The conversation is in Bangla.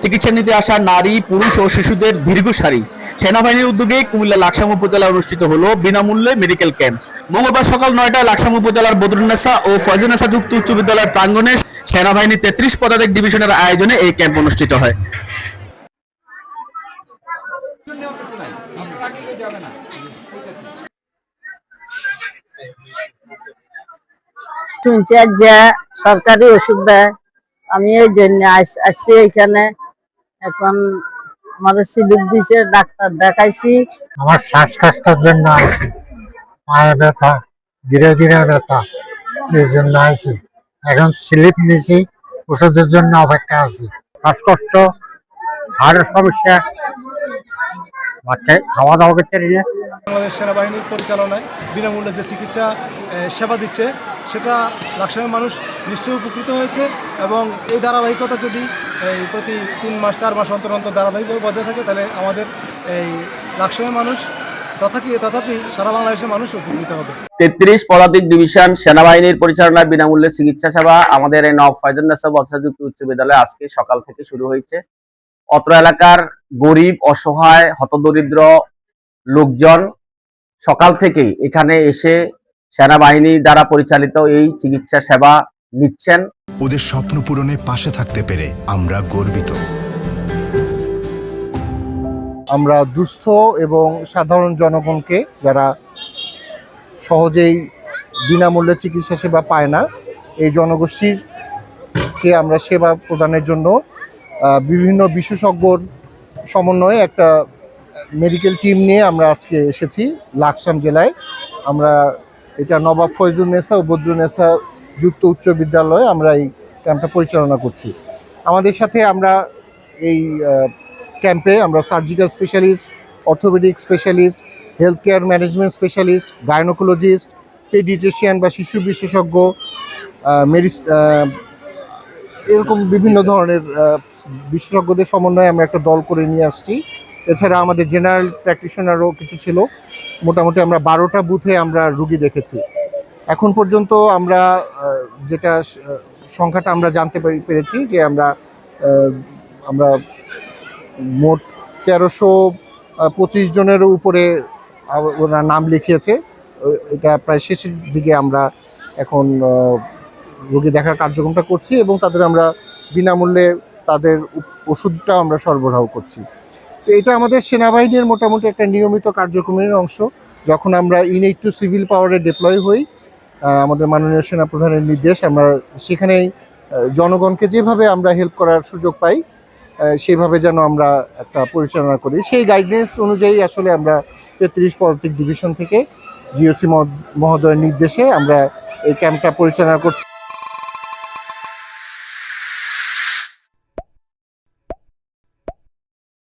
চিকিৎসা নিতে আসা নারী, পুরুষ ও শিশুদের দীর্ঘ সারি। সেনাবাহিনীর উদ্যোগে কুমিল্লা লাকসাম উপজেলায় অনুষ্ঠিত হলো বিনামূল্যে মেডিকেল ক্যাম্প। মঙ্গলবার সকাল ৯টায় লাকসাম উপজেলার বদরুন্নেসা ও ফয়জুন্নেসা যুক্ত উচ্চ বিদ্যালয়ের প্রাঙ্গণে সেনাবাহিনীর ৩৩ পদাতিক ডিভিশনের আয়োজনে এই ক্যাম্প অনুষ্ঠিত হয়। শুনছি যে সরকারি ওষুধ দেয়, আমি এই জন্য আসছি এখানে। এখন আমাদের স্লিপ দিছে, ডাক্তার দেখাইছি। আমার শ্বাসকষ্টের জন্য আইছি, পায়ে ব্যথা, ধীরে ধীরে ব্যথা, এই জন্য আইছি। এখন স্লিপ নিছি, ওষুধের জন্য অপেক্ষা আছি। শ্বাসকষ্ট, হাড়ের সমস্যা, খাওয়া দাওয়া করতে নিয়ে। বাংলাদেশ সেনাবাহিনীর পরিচালনায় বিনামূল্যে যে চিকিৎসা সেবা দিচ্ছে সেটা লাকসামের মানুষ নিশ্চয়ই উপকৃত হয়েছে, এবং এই ধারাবাহিকতা যদি প্রতি 3 মাস 4 মাস অন্তর অন্তর ধারাবাহিকভাবে বজায় থাকে তাহলে আমাদের এই লাকসামের মানুষ তথাপি সারা বাংলাদেশের মানুষ উপকৃত হবে। ৩৩ পদাতিক ডিভিশন সেনাবাহিনীর পরিচালনায় বিনামূল্যে চিকিৎসা সেবা আমাদের এই নওয়াব ফয়জুন্নেসা যুক্ত উচ্চ বিদ্যালয়ে আজকে সকাল থেকে শুরু হয়েছে। অত্র এলাকার গরিব, অসহায়, হতদরিদ্র লোকজন সকাল থেকেই এখানে এসে সেনাবাহিনী দ্বারা পরিচালিত এই চিকিৎসা সেবা নিচ্ছেন। ওদের স্বপ্ন পূরণে পাশে থাকতে পেরে আমরা গর্বিত। আমরা দুস্থ এবং সাধারণ জনগণকে, যারা সহজেই বিনামূল্যে চিকিৎসা সেবা পায় না, এই জনগোষ্ঠীরকে আমরা সেবা প্রদানের জন্য বিভিন্ন বিশেষজ্ঞর সমন্বয়ে একটা মেডিকেল টিম নিয়ে আমরা আজকে এসেছি লাকসাম জেলায়। আমরা এটা নবাব ফয়জুন্নেসা ও বদরুন্নেসা যুক্ত উচ্চ বিদ্যালয়ে আমরা এই ক্যাম্পটা পরিচালনা করছি। আমাদের সাথে আমরা এই ক্যাম্পে আমরা surgical specialist, orthopaedic specialist, health care management specialist, gynaecologist, paediatrician বা শিশু বিশেষজ্ঞ, এরকম বিভিন্ন ধরনের বিশেষজ্ঞদের সমন্বয়ে আমরা একটা দল করে নিয়ে আসছি। এছাড়া আমাদের জেনারেল প্র্যাকটিশনারও কিছু ছিল। মোটামুটি আমরা 12টা বুথে আমরা রুগী দেখেছি। এখন পর্যন্ত আমরা যেটা সংখ্যাটা আমরা জানতে পেরেছি যে আমরা মোট 1325 জনেরও উপরে ওরা নাম লিখিয়েছে। এটা প্রায় শেষের দিকে আমরা এখন রোগী দেখার কার্যক্রমটা করছি, এবং তাদের আমরা বিনামূল্যে তাদের ওষুধটা আমরা সরবরাহ করছি। তো এটা আমাদের সেনাবাহিনীর মোটামুটি একটা নিয়মিত কার্যক্রমের অংশ। যখন আমরা ইউনিট টু সিভিল পাওয়ারে ডিপ্লয় হই, আমাদের মাননীয় সেনাপ্রধানের নির্দেশ, আমরা সেখানেই জনগণকে যেভাবে আমরা হেল্প করার সুযোগ পাই সেভাবে যেন আমরা একটা পরিচালনা করি। সেই গাইডলাইন্স অনুযায়ী আসলে আমরা 33 পদাতিক ডিভিশন থেকে জিওসি মহোদয়ের নির্দেশে আমরা এই ক্যাম্পটা পরিচালনা করছি।